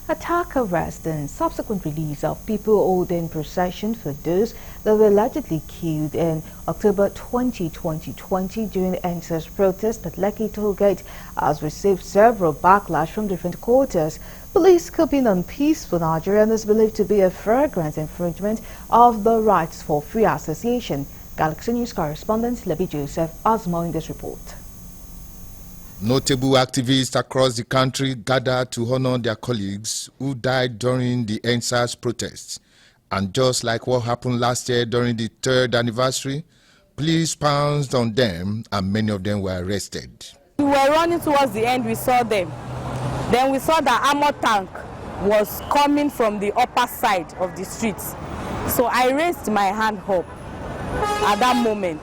Attack, arrest and subsequent release of people holding procession for those that were allegedly killed in October 2020 during the NSAS protest at Lekki tollgate has received several backlash from different quarters. Police coping on peaceful Nigerian is believed to be a flagrant infringement of the rights for free association. Galaxy News correspondent Lebby Joseph has more in this report. Notable activists across the country gathered to honor their colleagues who died during the NSAS protests. And just like what happened last year during the 3rd anniversary, police pounced on them and many of them were arrested. We were running towards the end, we saw them. Then we saw the armor tank was coming from the upper side of the streets. So I raised my hand up at that moment,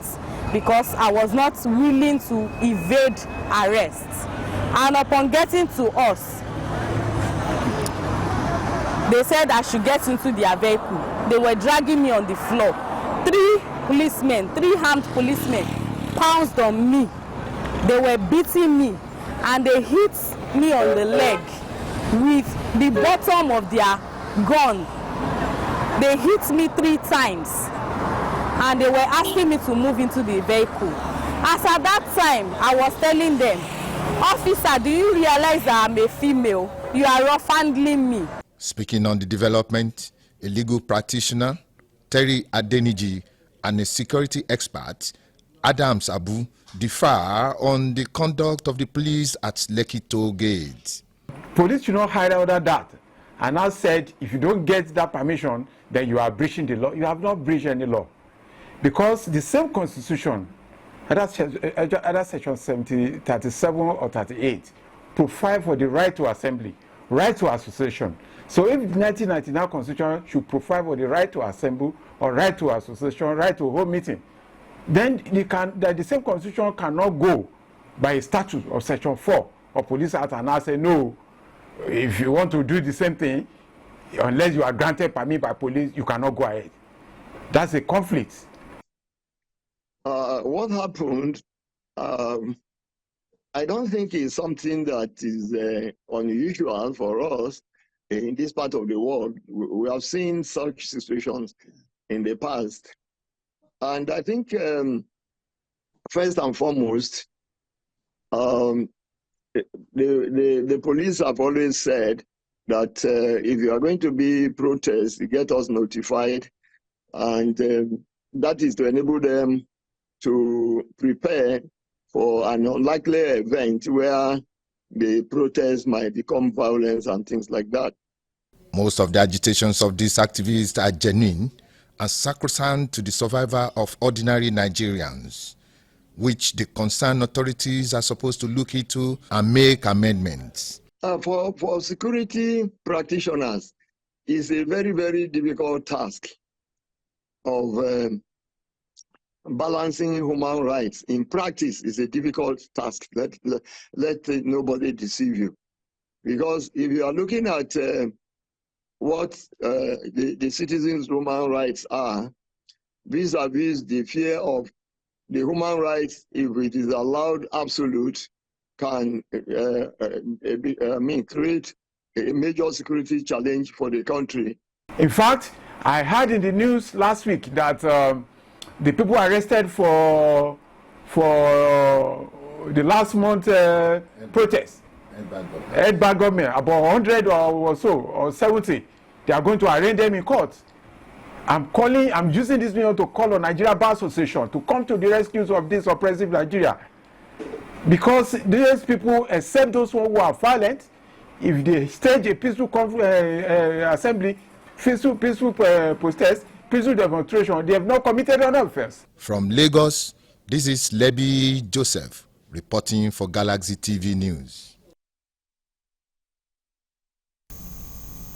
because I was not willing to evade arrest. And upon getting to us, they said I should get into their vehicle. They were dragging me on the floor. 3 armed policemen pounced on me. They were beating me and they hit me on the leg with the bottom of their gun. They hit me 3 times. And they were asking me to move into the vehicle. As at that time, I was telling them, "Officer, do you realize that I'm a female? You are rough handling me." Speaking on the development, a legal practitioner, Terry Adeniji, and a security expert, Adams Abu, differ on the conduct of the police at Lekki toll gate. Police should not hide under that. And I said, if you don't get that permission, then you are breaching the law. You have not breached any law. Because the same constitution, either section 37 or 38, provide for the right to assembly, right to association. So if the 1999 constitution should provide for the right to assemble or right to association, right to hold meeting, then the same constitution cannot go by a statute of section 4 of Police Act and now say, no, if you want to do the same thing, unless you are granted permit by police, you cannot go ahead. That's a conflict. What happened, I don't think is something that is unusual for us in this part of the world. We have seen such situations in the past. And I think, first and foremost, the police have always said that if you are going to be protests, get us notified. And that is to enable them to prepare for an unlikely event where the protest might become violence and things like that. Most of the agitations of these activists are genuine and sacrosanct to the survival of ordinary Nigerians, which the concerned authorities are supposed to look into and make amendments. For security practitioners, it's a very, very difficult task of balancing human rights. In practice, it's a difficult task. Let nobody deceive you. Because if you are looking at what the citizens' human rights are, vis-a-vis the fear of the human rights, if it is allowed absolute, can create a major security challenge for the country. In fact, I heard in the news last week that the people arrested for the last month protest, Head-back government, about 100 or so, or 70, they are going to arraign them in court. I'm using this video to call on Nigeria Bar Association to come to the rescue of this oppressive Nigeria. Because these people, except those who are violent, if they stage a peaceful assembly, peaceful protest, peaceful demonstration, they have not committed an offense. From Lagos, this is Lebby Joseph reporting for Galaxy TV News.